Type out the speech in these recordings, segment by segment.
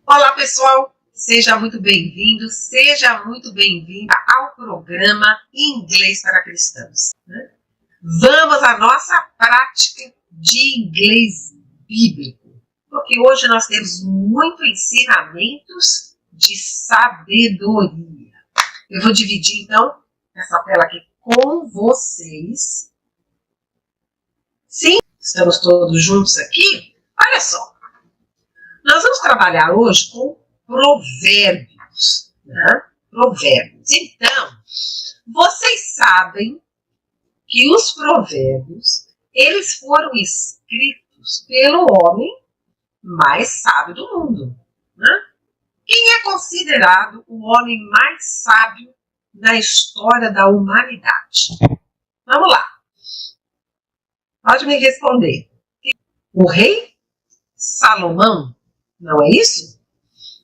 Olá, pessoal! Seja muito bem-vindo, seja muito bem-vinda ao programa Inglês para Cristãos. Vamos à nossa prática de inglês bíblico, porque hoje nós temos muitos ensinamentos de sabedoria. Eu vou dividir, então, essa tela aqui com vocês. Sim, estamos todos juntos aqui? Olha só, nós vamos trabalhar hoje com provérbios, né? Provérbios. Então, vocês sabem que os provérbios, eles foram escritos pelo homem mais sábio do mundo, né? Quem é considerado o homem mais sábio na história da humanidade? Vamos lá. Pode me responder. O rei Salomão, não é isso?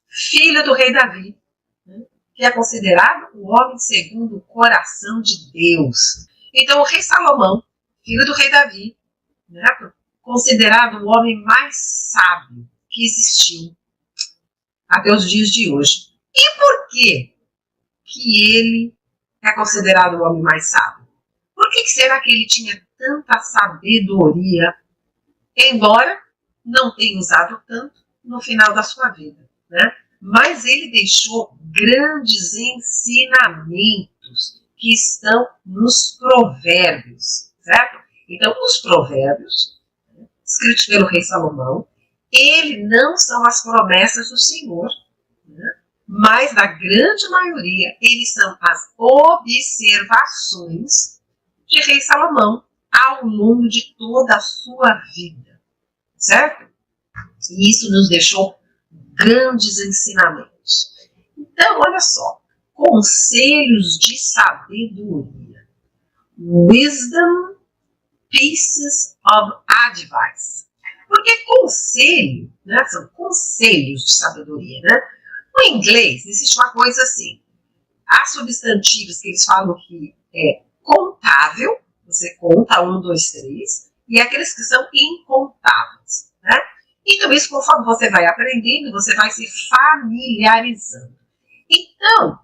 Filho do rei Davi, né? Que é considerado o homem segundo o coração de Deus. Então, o rei Salomão, filho do rei Davi, né? Considerado o homem mais sábio que existiu até os dias de hoje. E por que ele é considerado o homem mais sábio? Por que será que ele tinha tanta sabedoria, embora não tenha usado tanto no final da sua vida, né? Mas ele deixou grandes ensinamentos que estão nos provérbios, certo? Então, os provérbios, escritos pelo rei Salomão, eles não são as promessas do Senhor, né? Mas, na grande maioria, eles são as observações de rei Salomão ao longo de toda a sua vida, certo? E isso nos deixou grandes ensinamentos. Então, olha só, conselhos de sabedoria. Wisdom pieces of advice. Porque conselho, né, são conselhos de sabedoria, né? No inglês, existe uma coisa assim. Há substantivos que eles falam que é contável, você conta 1, 2, 3, e aqueles que são incontáveis, né? Então, isso, conforme você vai aprendendo, você vai se familiarizando. Então,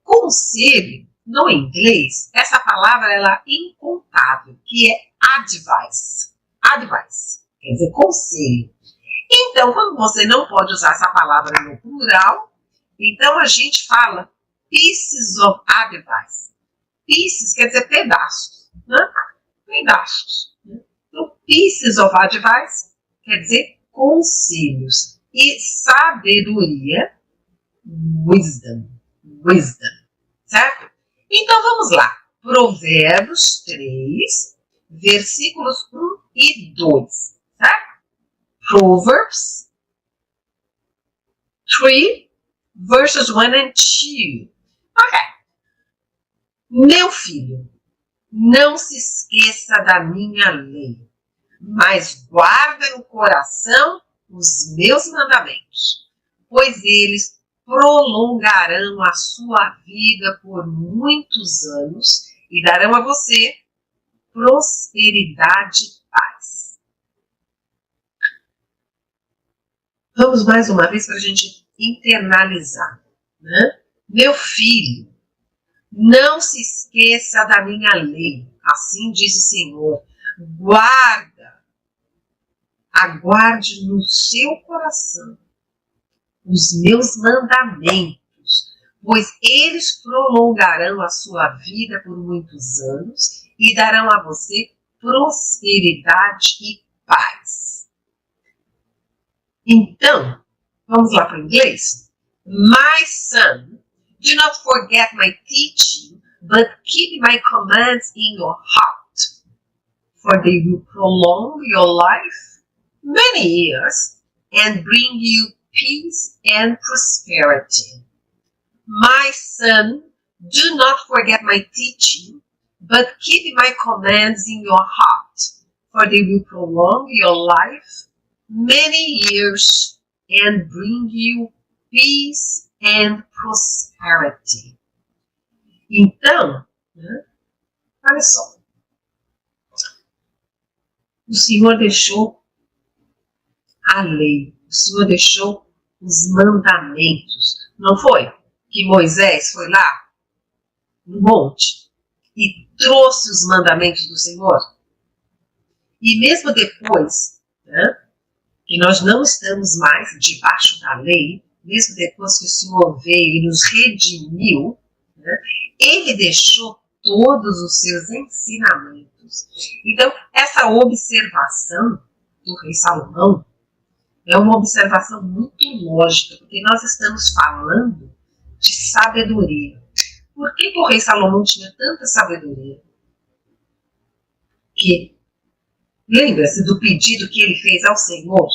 conselho, no inglês, essa palavra ela é incontável, que é advice. Advice, quer dizer conselho. Então, quando você não pode usar essa palavra no plural, então a gente fala pieces of advice. Pieces quer dizer pedaços, né? Pedaços. Então, pieces of advice quer dizer conselhos. E sabedoria, wisdom. Wisdom. Certo? Então, vamos lá. Provérbios 3, versículos 1 e 2. Certo? Proverbs 3, verses 1 and 2. Ok. Meu filho, não se esqueça da minha lei, mas guarda no coração os meus mandamentos, pois eles prolongarão a sua vida por muitos anos e darão a você prosperidade e paz. Vamos mais uma vez para a gente internalizar, né? Meu filho, não se esqueça da minha lei, assim diz o Senhor. Aguarde no seu coração os meus mandamentos, pois eles prolongarão a sua vida por muitos anos e darão a você prosperidade e paz. Então, vamos lá para o inglês? My son, do not forget my teaching, but keep my commands in your heart, for they will prolong your life many years and bring you peace and prosperity. My son, do not forget my teaching, but keep my commands in your heart, for they will prolong your life many years and bring you peace and prosperity. Então, né, olha só, o Senhor deixou a lei, o Senhor deixou os mandamentos. Não foi que Moisés foi lá no monte e trouxe os mandamentos do Senhor? E mesmo depois, né, que nós não estamos mais debaixo da lei, mesmo depois que o Senhor veio e nos redimiu, né, ele deixou todos os seus ensinamentos. Então, essa observação do rei Salomão é uma observação muito lógica, porque nós estamos falando de sabedoria. Por que o rei Salomão tinha tanta sabedoria? Que, lembra-se do pedido que ele fez ao Senhor?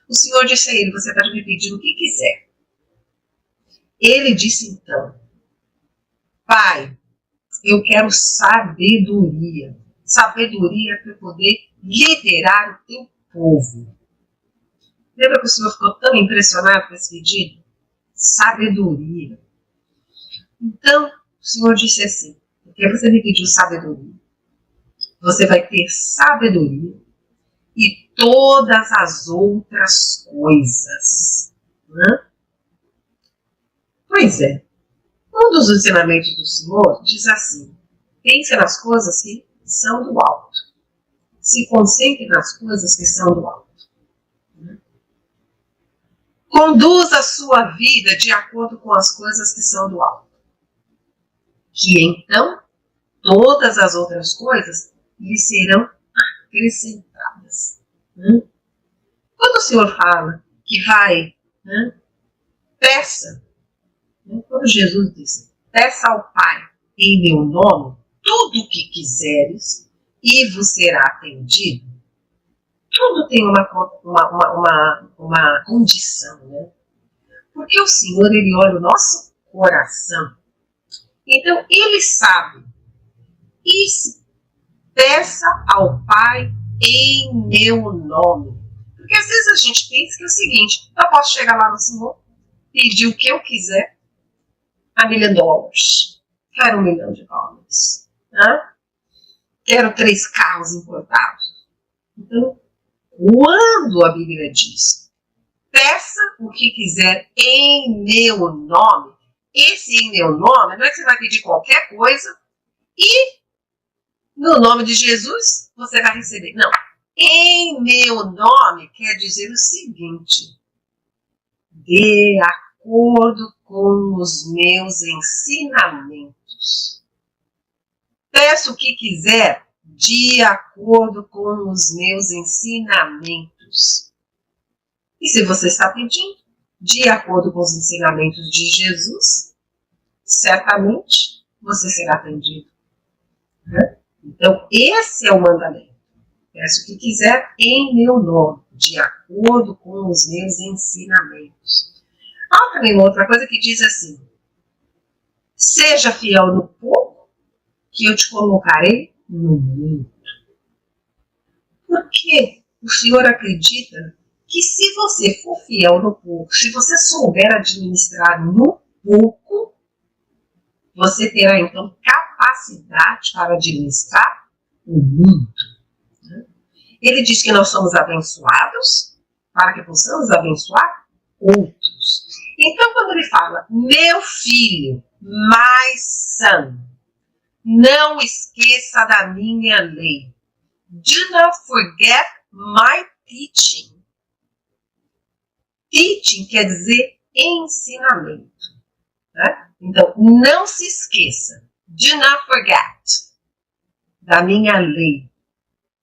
O Senhor disse a ele, você pode me pedir o que quiser. Ele disse então, Pai, eu quero sabedoria. Sabedoria para eu poder liderar o teu povo. Lembra que o Senhor ficou tão impressionado com esse pedido? Sabedoria. Então, o Senhor disse assim, porque você me pediu sabedoria, você vai ter sabedoria e todas as outras coisas. Né? Pois é. Um dos ensinamentos do Senhor diz assim, pense nas coisas que são do alto. Se concentre nas coisas que são do alto. Conduza a sua vida de acordo com as coisas que são do alto. Que então, todas as outras coisas lhe serão acrescentadas. Quando o Senhor fala que vai, peça, quando Jesus disse, peça ao Pai em meu nome tudo o que quiseres e vos será atendido, tudo tem uma condição, né? Porque o Senhor, ele olha o nosso coração. Então, ele sabe. E peça ao Pai em meu nome. Porque às vezes a gente pensa que é o seguinte, eu posso chegar lá no Senhor, pedir o que eu quiser, $1 milhão, quero $1 milhão, né? Quero 3 carros importados. Então, quando a Bíblia diz, peça o que quiser em meu nome, esse em meu nome não é que você vai pedir qualquer coisa e no nome de Jesus você vai receber. Não. Em meu nome quer dizer o seguinte, de acordo com os meus ensinamentos. Peço o que quiser de acordo com os meus ensinamentos. E se você está pedindo de acordo com os ensinamentos de Jesus, certamente você será atendido. Então, esse é o mandamento. Peço o que quiser em meu nome, de acordo com os meus ensinamentos. Há também uma outra coisa que diz assim, seja fiel no pouco, que eu te colocarei no muito. Porque o Senhor acredita que se você for fiel no pouco, se você souber administrar no pouco, você terá então capacidade para administrar o muito. Ele diz que nós somos abençoados para que possamos abençoar outros. Então, quando ele fala, meu filho, my son, não esqueça da minha lei. Do not forget my teaching. Teaching quer dizer ensinamento. Né? Então, não se esqueça. Do not forget da minha lei.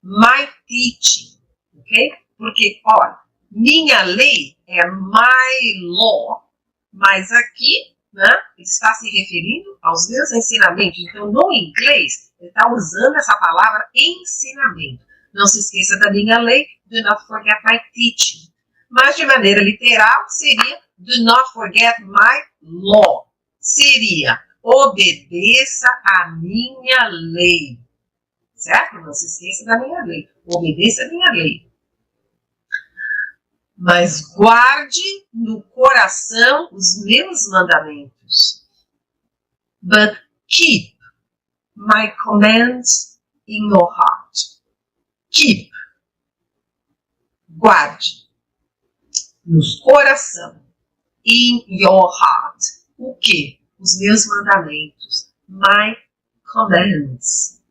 My teaching. Ok? Porque, olha, minha lei é my law. Mas aqui, né, ele está se referindo aos meus ensinamentos. Então, no inglês, ele está usando essa palavra ensinamento. Não se esqueça da minha lei, do not forget my teaching. Mas, de maneira literal, seria do not forget my law. Seria, obedeça a minha lei. Certo? Não se esqueça da minha lei. Obedeça a minha lei. Mas guarde no coração os meus mandamentos. But keep my commands in your heart. Keep. Guarde no coração in your heart. O quê? Os meus mandamentos. My commands.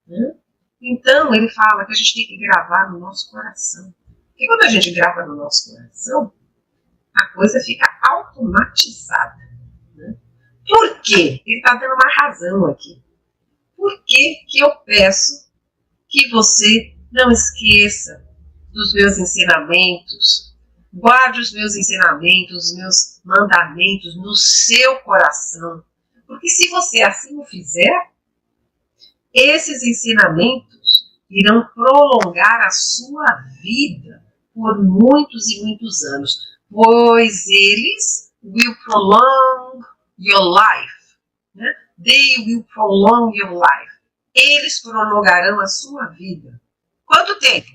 Né? Então, ele fala que a gente tem que gravar no nosso coração. Porque quando a gente grava no nosso coração, a coisa fica automatizada. Né? Por quê? Ele está dando uma razão aqui. Por que que eu peço que você não esqueça dos meus ensinamentos? Guarde os meus ensinamentos, os meus mandamentos no seu coração. Porque se você assim o fizer, esses ensinamentos irão prolongar a sua vida por muitos e muitos anos. Pois eles will prolong your life. Né? They will prolong your life. Eles prolongarão a sua vida. Quanto tempo?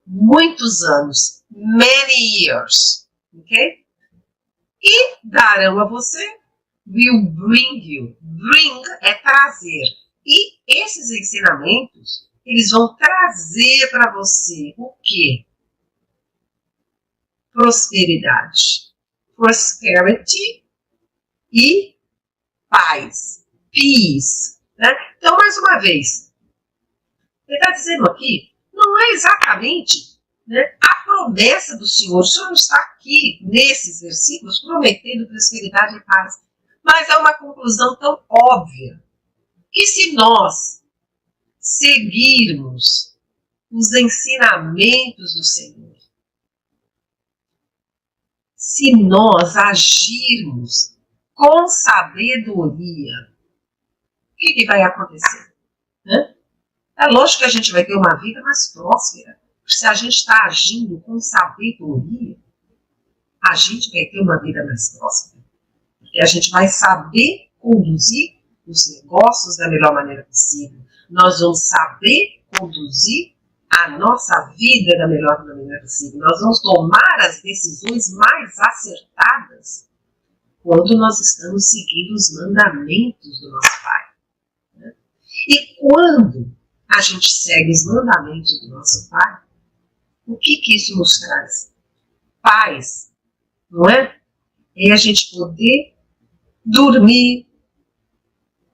Muitos anos. Many years. Ok? E darão a você. Will bring you. Bring é trazer. E esses ensinamentos, eles vão trazer para você o quê? Prosperidade. Prosperity e paz. Peace. Né? Então, mais uma vez, ele está dizendo aqui, não é exatamente, né, a promessa do Senhor. O Senhor não está aqui, nesses versículos, prometendo prosperidade e paz. Mas é uma conclusão tão óbvia, que se nós seguirmos os ensinamentos do Senhor, se nós agirmos com sabedoria, o que vai acontecer? Né? É lógico que a gente vai ter uma vida mais próspera. Se a gente está agindo com sabedoria, a gente vai ter uma vida mais próspera. Porque a gente vai saber conduzir os negócios da melhor maneira possível. Nós vamos saber conduzir a nossa vida da melhor maneira possível. Nós vamos tomar as decisões mais acertadas quando nós estamos seguindo os mandamentos do nosso Pai. E quando a gente segue os mandamentos do nosso Pai, o que isso nos traz? Paz, não é? É a gente poder dormir,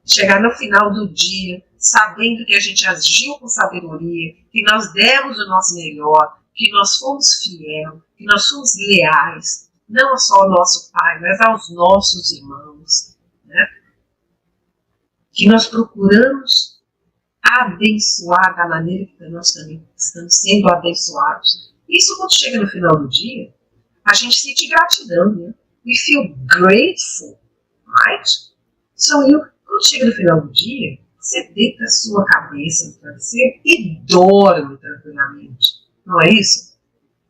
chegar no final do dia, sabendo que a gente agiu com sabedoria, que nós demos o nosso melhor, que nós fomos fiéis, que nós fomos leais, não só ao nosso Pai, mas aos nossos irmãos, né? Que nós procuramos abençoar da maneira que nós também estamos sendo abençoados. Isso quando chega no final do dia, a gente sente gratidão, né? We feel grateful, right? So quando chega no final do dia, você deita a sua cabeça no travesseiro e dorme tranquilamente. Não é isso?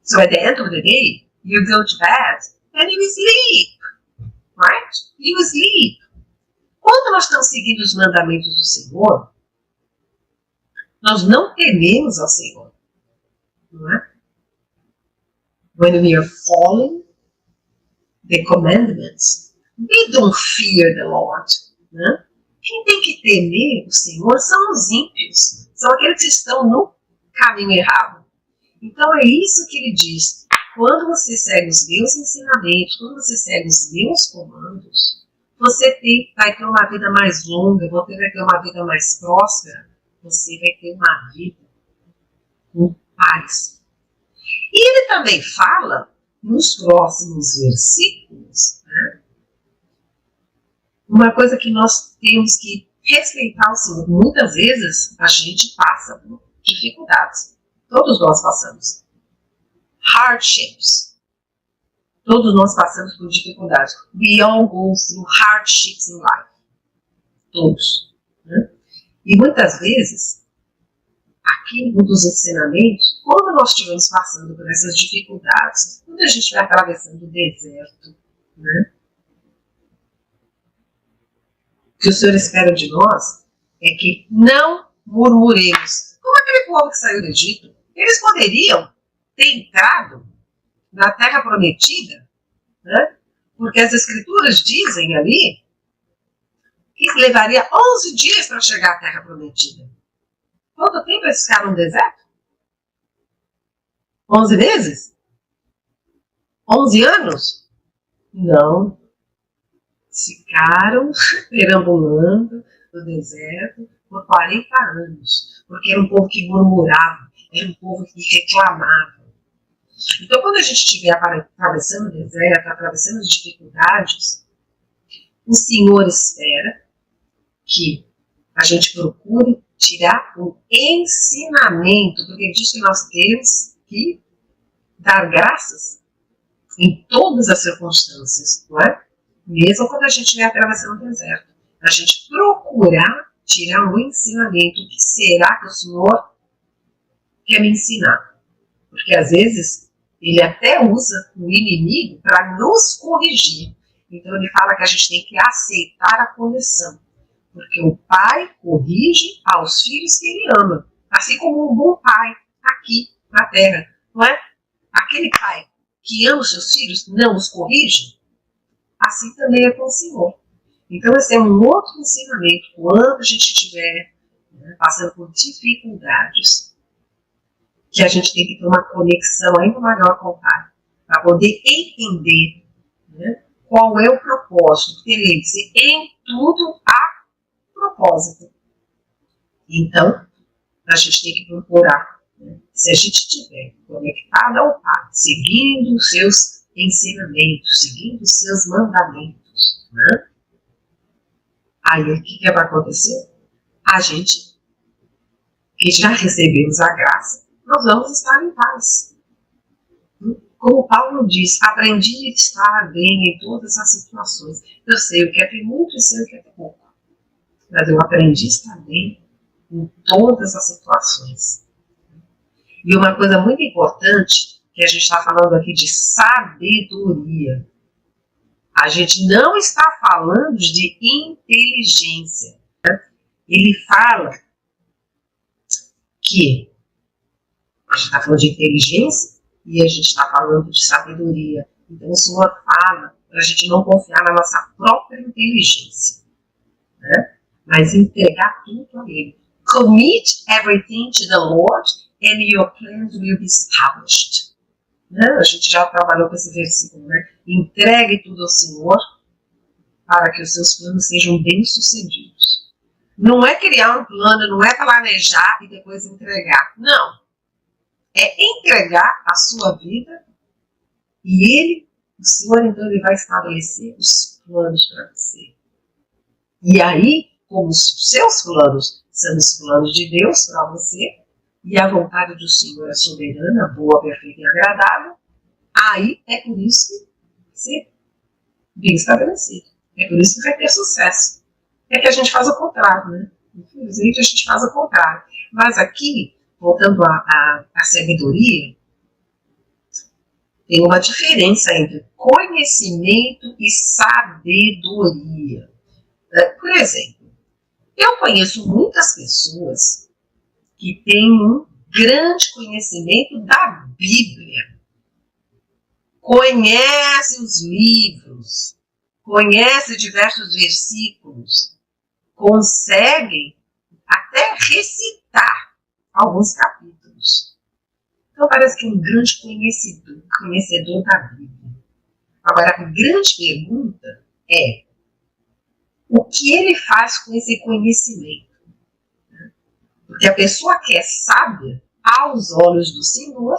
So at the end of the day, you go to bed and you sleep, right? You sleep. Quando nós estamos seguindo os mandamentos do Senhor, nós não tememos ao Senhor, não é? When we are following the commandments, we don't fear the Lord, né? Quem tem que temer o Senhor são os ímpios, são aqueles que estão no caminho errado. Então é isso que ele diz. Quando você segue os meus ensinamentos, quando você segue os meus comandos, você vai ter uma vida mais longa, você vai ter uma vida mais próspera, você vai ter uma vida com paz. E ele também fala, nos próximos versículos, né, uma coisa que nós temos que respeitar o Senhor. Muitas vezes a gente passa por dificuldades. Todos nós passamos. Hardships. Todos nós passamos por dificuldades. We all go through hardships in life. Todos. Né? E muitas vezes, aqui um dos ensinamentos, quando nós estivermos passando por essas dificuldades, quando a gente vai atravessando o deserto, né? O que o Senhor espera de nós é que não murmuremos. Como aquele povo que saiu do Egito, eles poderiam ter entrado na terra prometida, né? Porque as escrituras dizem ali que levaria 11 dias para chegar à terra prometida. Quanto tempo eles ficaram no deserto? 11 meses? 11 anos? Não. Ficaram perambulando no deserto por 40 anos, porque era um povo que murmurava, era um povo que reclamava. Então, quando a gente estiver atravessando o deserto, atravessando as dificuldades, o Senhor espera que a gente procure tirar um ensinamento, porque ele diz que nós temos que dar graças em todas as circunstâncias, não é? Mesmo quando a gente estiver atravessando o deserto, a gente procurar tirar um ensinamento. O que será que o Senhor quer me ensinar? Porque às vezes ele até usa o inimigo para nos corrigir. Então ele fala que a gente tem que aceitar a correção. Porque o pai corrige aos filhos que ele ama. Assim como um bom pai aqui na terra. Não é? Aquele pai que ama os seus filhos não os corrige. Assim também é com o Senhor. Então esse é um outro ensinamento. Quando a gente estiver passando por dificuldades, que a gente tem que ter uma conexão ainda maior com o Pai, para poder entender, né, qual é o propósito, porque ele diz, em tudo há propósito. Então, a gente tem que procurar, né, se a gente estiver conectado ao Pai, seguindo os seus ensinamentos, seguindo os seus mandamentos, né, aí o que vai acontecer? A gente, que já recebemos a graça, nós vamos estar em paz. Como Paulo diz, aprendi a estar bem em todas as situações. Eu sei o que é ter muito e sei o que é ter pouco. Mas eu aprendi a estar bem em todas as situações. E uma coisa muito importante, que a gente está falando aqui de sabedoria. A gente não está falando de inteligência. Ele fala que a gente está falando de inteligência e a gente está falando de sabedoria. Então o Senhor fala para a gente não confiar na nossa própria inteligência, né? Mas entregar tudo a Ele. Commit everything to the Lord and your plans will be established. Né? A gente já trabalhou com esse versículo, né? Entregue tudo ao Senhor para que os seus planos sejam bem-sucedidos. Não é criar um plano, não é planejar e depois entregar. Não. É entregar a sua vida e Ele, o Senhor, então, Ele vai estabelecer os planos para você. E aí, como os seus planos são os planos de Deus para você, e a vontade do Senhor é soberana, boa, perfeita e agradável, aí é por isso que vai ser bem estabelecido. É por isso que vai ter sucesso. É que a gente faz o contrário, né? Infelizmente a gente faz o contrário. Mas aqui, voltando à sabedoria, tem uma diferença entre conhecimento e sabedoria. Por exemplo, eu conheço muitas pessoas que têm um grande conhecimento da Bíblia. Conhece os livros, conhece diversos versículos, conseguem até recitar alguns capítulos. Então parece que é um grande conhecedor da Bíblia. Agora, a grande pergunta é, o que ele faz com esse conhecimento? Porque a pessoa que é sábia, aos olhos do Senhor,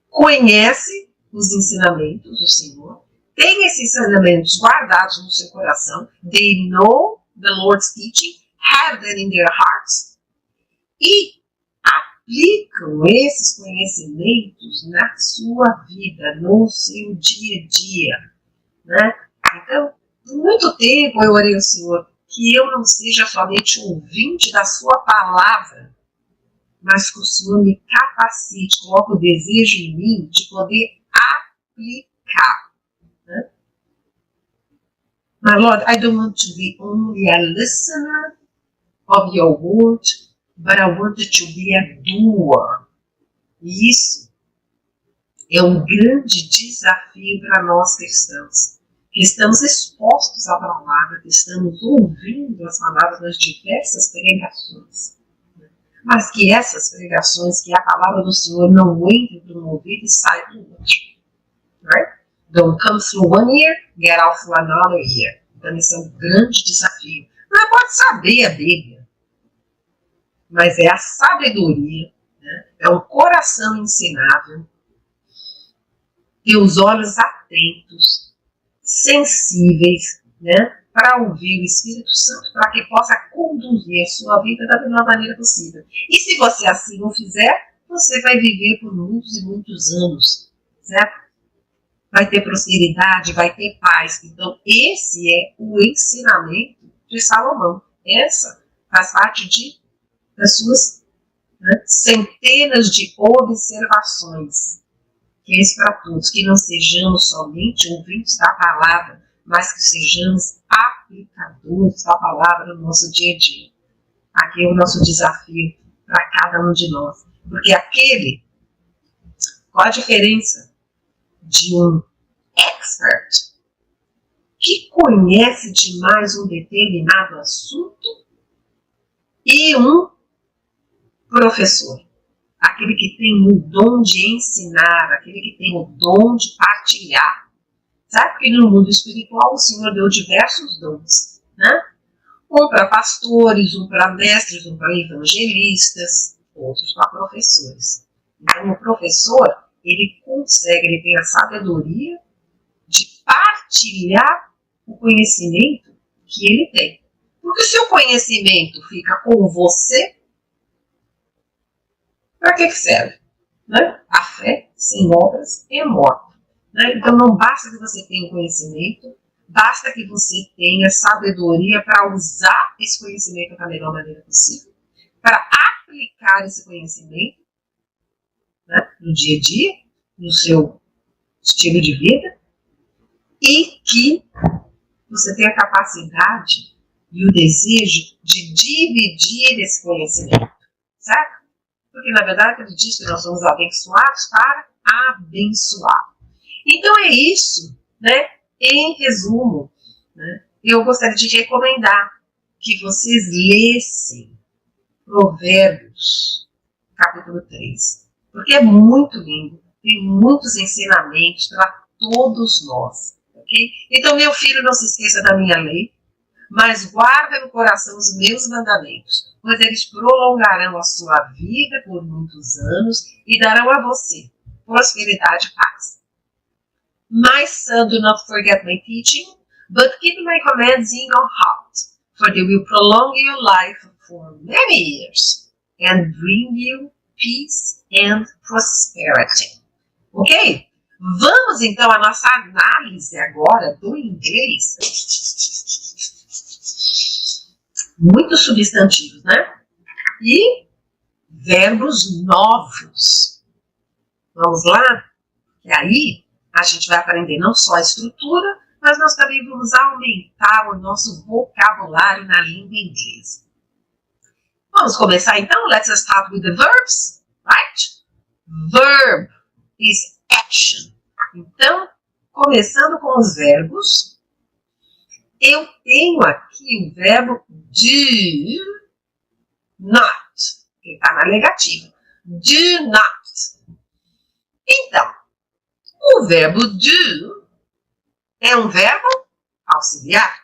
conhece os ensinamentos do Senhor, tem esses ensinamentos guardados no seu coração, they know the Lord's teaching, have them in their hearts, e aplicam esses conhecimentos na sua vida, no seu dia a dia, né? Então, por muito tempo eu orei ao Senhor que eu não seja somente ouvinte da sua palavra, mas que o Senhor me capacite, coloque o desejo em mim de poder aplicar. Né? My Lord, I don't want to be only a listener of your word, but I want to be a doer. E isso é um grande desafio para nós cristãos, que estamos expostos à palavra, que estamos ouvindo as palavras nas diversas pregações. Mas que essas pregações, que a palavra do Senhor não entre para um ouvido e sai do outro. Right? Don't come through one year, get out for another year. Então, esse é um grande desafio. Não pode saber a Bíblia, mas é a sabedoria, né? É um coração ensinável, ter os olhos atentos, sensíveis, né? Para ouvir o Espírito Santo, para que possa conduzir a sua vida da melhor maneira possível. E se você assim o fizer, você vai viver por muitos e muitos anos, certo? Vai ter prosperidade, vai ter paz. Então, esse é o ensinamento de Salomão. Essa faz parte das suas, né, centenas de observações. Que é isso para todos, que não sejamos somente ouvintes da palavra, mas que sejamos aplicadores da palavra no nosso dia a dia. Aqui é o nosso desafio para cada um de nós. Porque qual a diferença de um expert que conhece demais um determinado assunto e um professor? Aquele que tem o dom de ensinar, aquele que tem o dom de partilhar. Sabe que no mundo espiritual o Senhor deu diversos dons, né? Um para pastores, um para mestres, um para evangelistas, outros para professores. Então o professor, ele tem a sabedoria de partilhar o conhecimento que ele tem. Porque se o conhecimento fica com você, para que serve? Né? A fé sem obras é morta. Né? Então não basta que você tenha conhecimento, basta que você tenha sabedoria para usar esse conhecimento da melhor maneira possível, para aplicar esse conhecimento, né, no dia a dia, no seu estilo de vida, e que você tenha a capacidade e o desejo de dividir esse conhecimento, certo? Porque, na verdade, ele diz que nós somos abençoados para abençoar. Então, é isso, né? Em resumo, né? Eu gostaria de recomendar que vocês lessem Provérbios, capítulo 3, porque é muito lindo, tem muitos ensinamentos para todos nós, ok? Então, meu filho, não se esqueça da minha lei, mas guarda no coração os meus mandamentos, pois eles prolongarão a sua vida por muitos anos e darão a você prosperidade e paz. My son, do not forget my teaching, but keep my commands in your heart, for they will prolong your life for many years and bring you peace and prosperity. Ok? Vamos então à nossa análise agora do inglês. Muitos substantivos, né? E verbos novos. Vamos lá? E aí a gente vai aprender não só a estrutura, mas nós também vamos aumentar o nosso vocabulário na língua inglesa. Vamos começar então? Let's start with the verbs, right? Verb is action. Então, começando com os verbos, eu tenho aqui o verbo do not, que está na negativa. Do not. Então, o verbo do é um verbo auxiliar,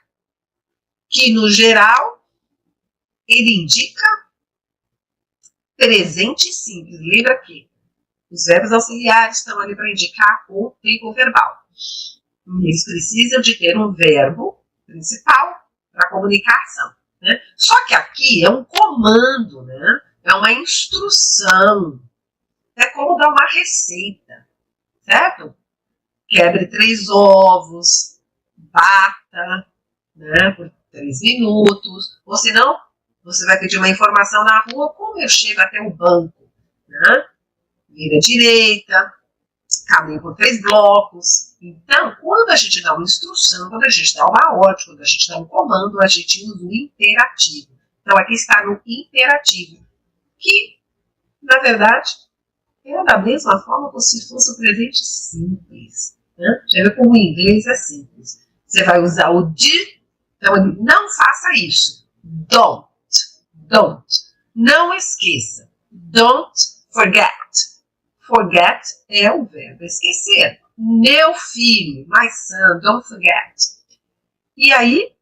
que no geral ele indica presente simples. Lembra que os verbos auxiliares estão ali para indicar o tempo verbal. Eles precisam de ter um verbo principal para comunicação, né? Só que aqui é um comando, né? É uma instrução. É como dar uma receita, certo? Quebre 3 ovos, bata, né, por 3 minutos. Ou senão, você vai pedir uma informação na rua, como eu chego até o banco, né? Vira à direita, caminho por 3 blocos. Então, quando a gente dá uma instrução, quando a gente dá uma ordem, quando a gente dá um comando, a gente usa o imperativo. Então, aqui está no imperativo, que, na verdade, é da mesma forma como se fosse um presente simples. Né? Já viu como o inglês é simples. Você vai usar o de, então, não faça isso. Don't. Don't. Não esqueça. Don't forget. Forget é o verbo esquecer. meu filho, my son, don't forget. E aí,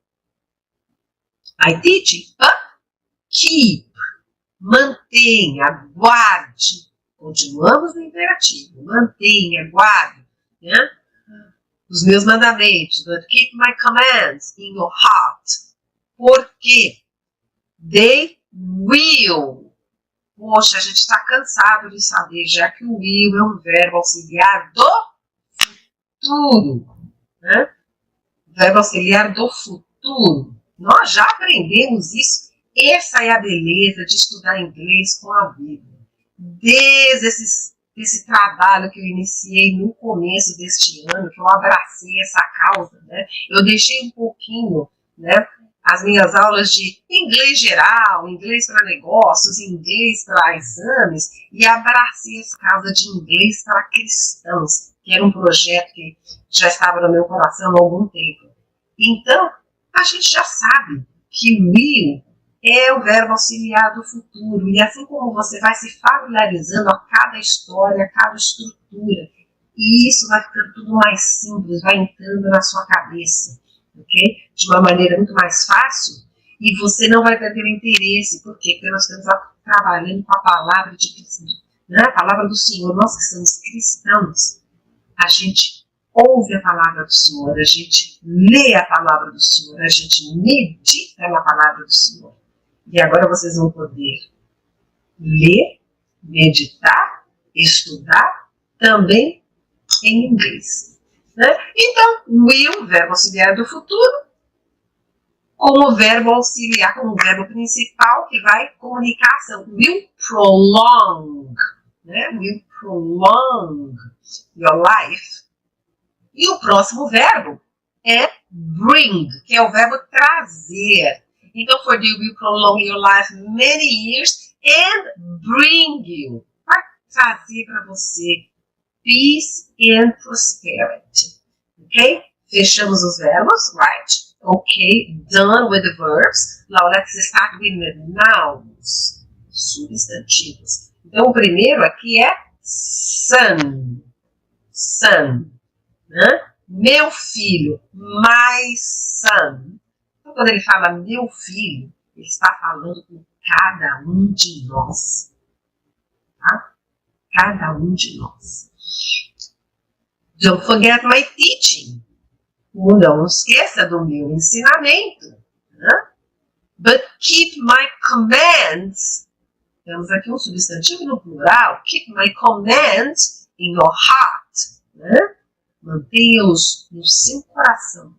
I teach, keep, mantenha, guarde. Continuamos no imperativo, mantenha, guarde, né? Os meus mandamentos, but keep my commands in your heart. Porque they will. Poxa, a gente está cansado de saber, já que o will é um verbo auxiliar do futuro, né? Verbo auxiliar do futuro. Nós já aprendemos isso. Essa é a beleza de estudar inglês com a Bíblia. Desde esse trabalho que eu iniciei no começo deste ano, que eu abracei essa causa, né? Eu deixei um pouquinho, né, as minhas aulas de inglês geral, inglês para negócios, inglês para exames, e abracei essa causa de inglês para cristãos, que era um projeto que já estava no meu coração há algum tempo. Então, a gente já sabe que will é o verbo auxiliar do futuro, e assim como você vai se familiarizando a cada história, a cada estrutura, e isso vai ficando tudo mais simples, vai entrando na sua cabeça, ok? De uma maneira muito mais fácil, e você não vai perder o interesse. Por quê? Porque nós estamos trabalhando com a palavra de Cristo, né? A palavra do Senhor. Nós que somos cristãos, a gente ouve a palavra do Senhor, a gente lê a palavra do Senhor, a gente medita na palavra do Senhor. E agora vocês vão poder ler, meditar, estudar também em inglês, né? Então, will, verbo auxiliar do futuro, como verbo auxiliar, como verbo principal que vai comunicar a ação. Will prolong, né? Will prolong your life. E o próximo verbo é bring, que é o verbo trazer. Então, for you will prolong your life many years and bring you. Vai trazer para você peace and prosperity. Ok? Fechamos os verbos, right? Ok, done with the verbs. Now let's start with the nouns, substantivos. Então, o primeiro aqui é son. Son. Né? Meu filho, my son. Então, quando ele fala meu filho, ele está falando com cada um de nós. Tá? Cada um de nós. Don't forget my teaching. Não esqueça do meu ensinamento. Né? But keep my commands. Temos aqui um substantivo no plural. Keep my commands in your heart. Né? Mantenha-os no seu coração.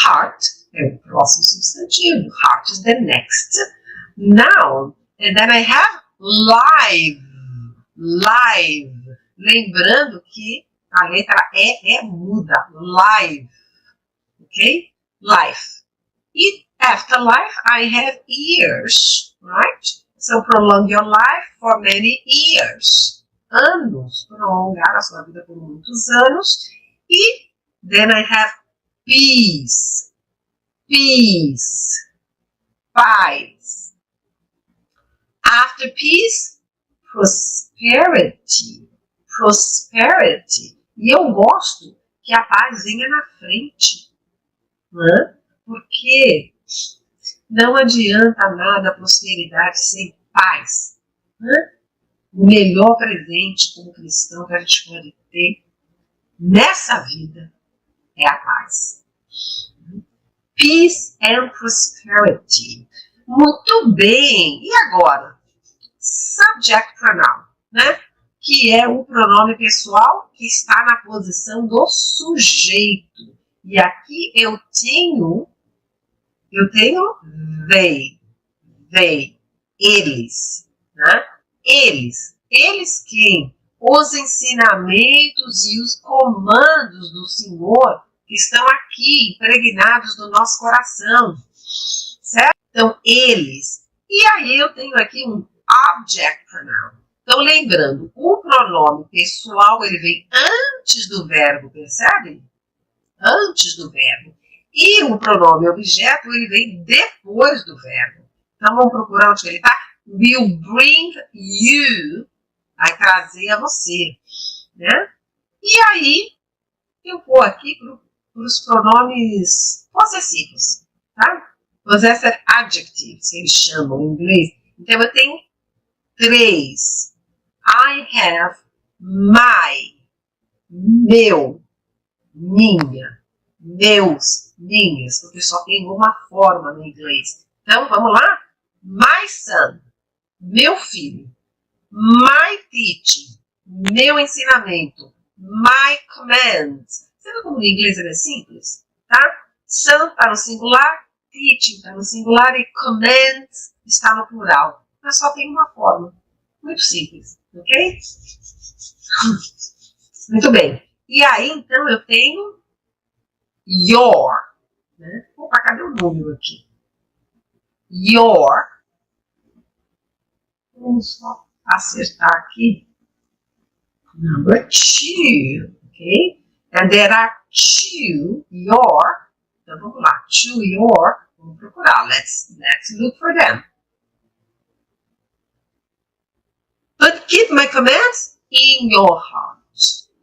Heart é o próximo substantivo. Heart is the next noun. And then I have live. Live. Lembrando que a letra E é muda. Live. Ok? Life. E after life, I have years. Right? So prolong your life for many years. Anos. Prolongar a sua vida por muitos anos. E then I have peace. Peace. Paz. After peace, prosperity. Prosperity. E eu gosto que a paz venha na frente. Né? Porque não adianta nada a prosperidade sem paz. Né? O melhor presente como cristão que a gente pode ter nessa vida é a paz. Peace and prosperity. Muito bem. E agora? Subject pronoun, né? Que é o pronome pessoal que está na posição do sujeito. E aqui eu tenho they, eles, né? Eles quem? Os ensinamentos e os comandos do Senhor que estão aqui impregnados no nosso coração, certo? Então, eles. E aí eu tenho aqui um object pronoun. Então, lembrando, o pronome pessoal, ele vem antes do verbo, percebe? Antes do verbo. E o pronome objeto, ele vem depois do verbo. Então, vamos procurar onde ele está. Will bring you, vai trazer a você, né? E aí, eu vou aqui para os pronomes possessivos, tá? Possessive adjectives, que eles chamam em inglês. Então, eu tenho 3. I have my, meu, minha, meus, minhas, porque só tem uma forma no inglês. Então, vamos lá? My son, meu filho. My teaching, meu ensinamento. My commands. Você viu como no inglês ele é simples? Tá? Son está no singular, teaching está no singular e commands está no plural. Mas só tem uma forma. Muito simples, ok? Muito bem. E aí, então, eu tenho your. Né? Opa, cadê o número aqui? Your. Vamos só acertar aqui. Number 2. Ok? And there are 2 your. Então, vamos lá. 2 your. Vamos procurar. Let's look for them. But keep my commands in your heart.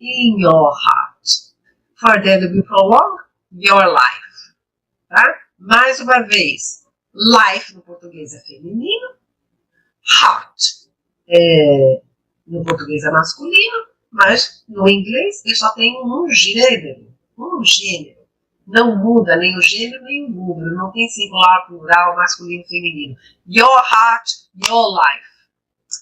In your heart. For they will prolong your life. Tá? Mais uma vez. Life no português é feminino. Heart no português é masculino. Mas no inglês eu só tenho um gênero. Um gênero. Não muda nem o gênero nem o número. Não tem singular, plural, masculino, feminino. Your heart, your life.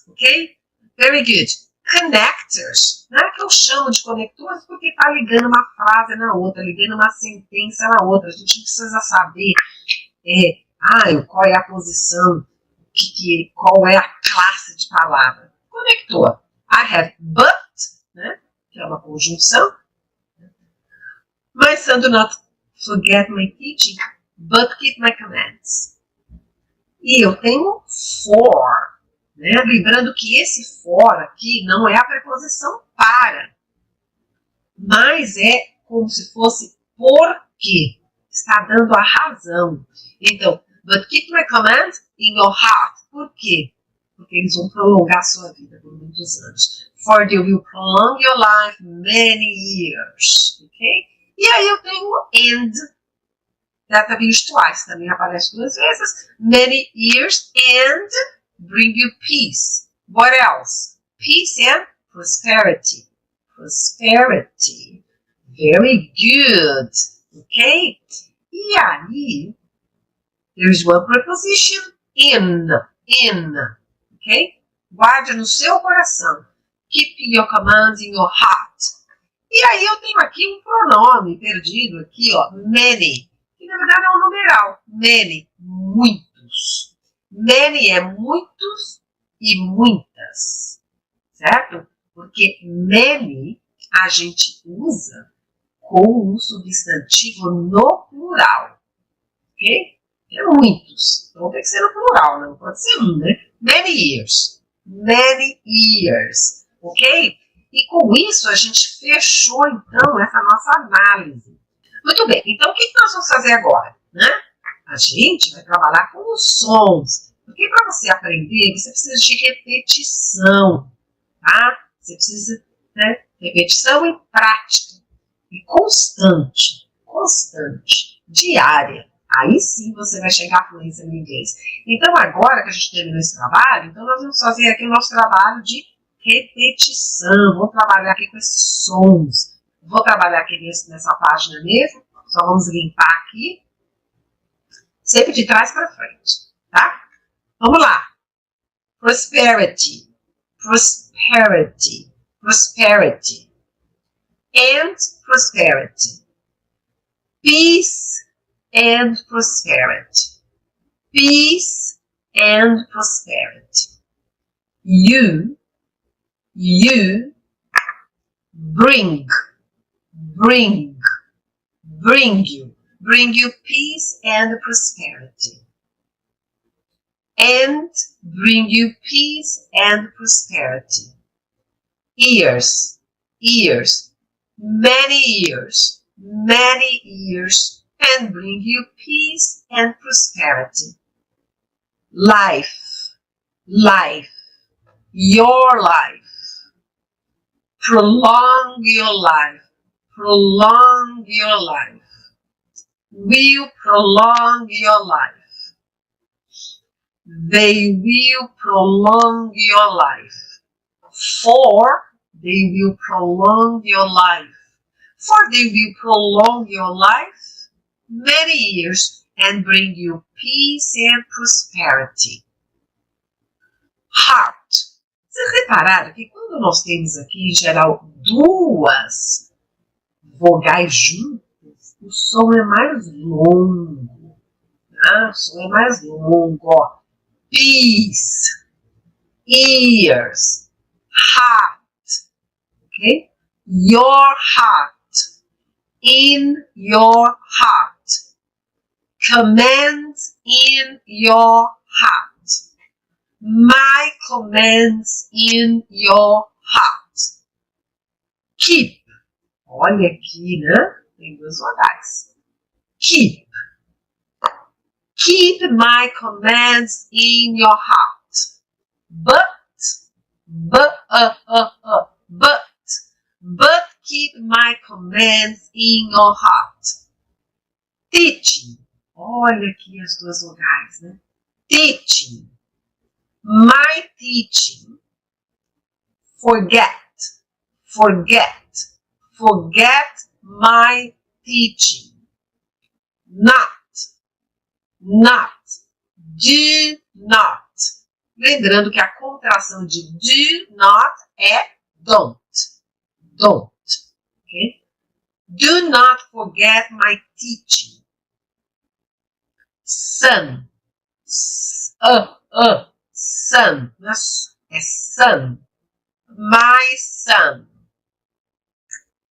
Ok? Very good. Connectors. Não é que eu chamo de conectores porque está ligando uma frase na outra, ligando uma sentença na outra. A gente precisa saber qual é a posição, qual é a classe de palavra. Conector. I have but, né, que é uma conjunção. My son, do not forget my teaching, but keep my commands. E eu tenho for. Né? Lembrando que esse for aqui não é a preposição para, mas é como se fosse porque. Está dando a razão. Então, but keep my commands in your heart. Por quê? Porque eles vão prolongar a sua vida por muitos anos. For they will prolong your life many years. Ok? E aí eu tenho and. That have used twice. Também aparece 2 vezes. Many years and bring you peace. What else? Peace and prosperity. Prosperity. Very good. Ok? E aí, there's one preposition, in. Ok? Guarde no seu coração. Keep your commands in your heart. E aí eu tenho aqui um pronome perdido aqui, ó, many. Que na verdade é um numeral. Many, muitos. Many é muitos e muitas. Certo? Porque many a gente usa com um substantivo no plural. Ok? É muitos. Então tem que ser no plural, não pode ser um, né? Many years. Many years. Ok? E com isso a gente fechou então essa nossa análise. Muito bem, então o que nós vamos fazer agora? Né? A gente vai trabalhar com os sons. Porque para você aprender, você precisa de repetição. Tá? Você precisa, né? Repetição e prática. E constante, diária. Aí sim você vai chegar à fluência no inglês. Então agora que a gente terminou esse trabalho, então nós vamos fazer aqui o nosso trabalho de repetição. Vou trabalhar aqui com esses sons. Vou trabalhar aqui nessa página mesmo. Só vamos limpar aqui. Sempre de trás para frente. Tá? Vamos lá. Prosperity. Prosperity. Prosperity. And prosperity. Peace and prosperity. Peace and prosperity. You bring you peace and prosperity. And bring you peace and prosperity. Years, many years, and bring you peace and prosperity. Life, your life. prolong your life, prolong your life, will prolong your life. They will prolong your life. For they will prolong your life. For they will prolong your life many years and bring you peace and prosperity. Heart. Vocês repararam que quando nós temos aqui, em geral, duas vogais juntas, o som é mais longo. Né? O som é mais longo, ó. Peace, ears, heart, okay? Your heart, in your heart, commands in your heart, my commands in your heart. Keep, olha aqui, né? Tem duas vogais. Keep. Keep my commands in your heart. But keep my commands in your heart. Teaching. Olha aqui as duas vogais, né? Teaching. My teaching. Forget. Forget. Forget my teaching. Not. Not, do not. Lembrando que a contração de do not é don't. Don't. Okay? Do not forget my teaching. Son. Son. É son. My son.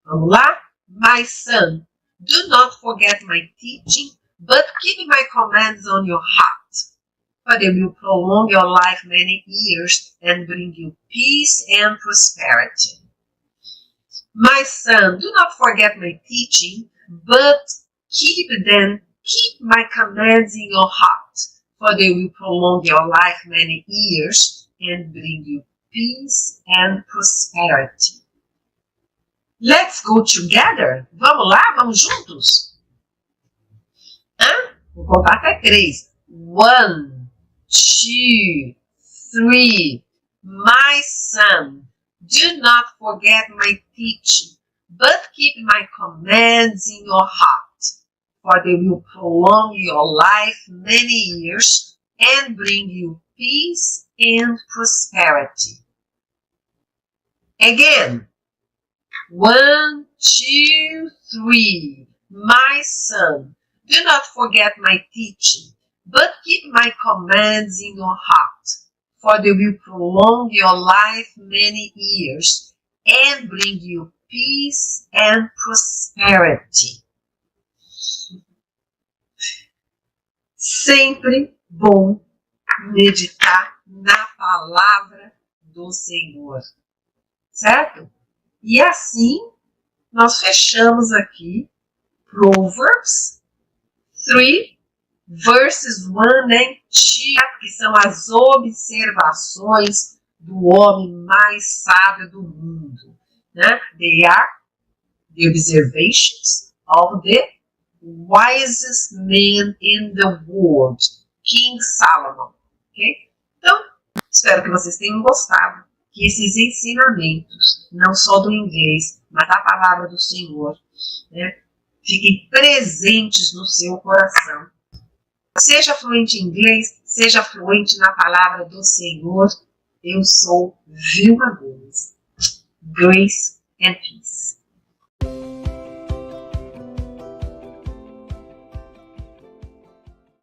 Vamos lá? My son. Do not forget my teaching. But keep my commands on your heart, for they will prolong your life many years and bring you peace and prosperity. My son, do not forget my teaching, but keep my commands in your heart, for they will prolong your life many years and bring you peace and prosperity. Let's go together. Vamos lá? Vamos juntos? Vou contar até 3. 1, 2, 3. My son, do not forget my teaching, but keep my commands in your heart, for they will prolong your life many years and bring you peace and prosperity. Again. 1, 2, 3. My son, do not forget my teaching, but keep my commands in your heart, for they will prolong your life many years and bring you peace and prosperity. Sempre bom meditar na palavra do Senhor, certo? E assim nós fechamos aqui Proverbs 3, verses 1 and 2, que são as observações do homem mais sábio do mundo. Né? They are the observations of the wisest man in the world, King Solomon. Okay? Então, espero que vocês tenham gostado, que esses ensinamentos, não só do inglês, mas da palavra do Senhor, né, fiquem presentes no seu coração. Seja fluente em inglês, seja fluente na palavra do Senhor. Eu sou Vilma Gomes. Grace and peace.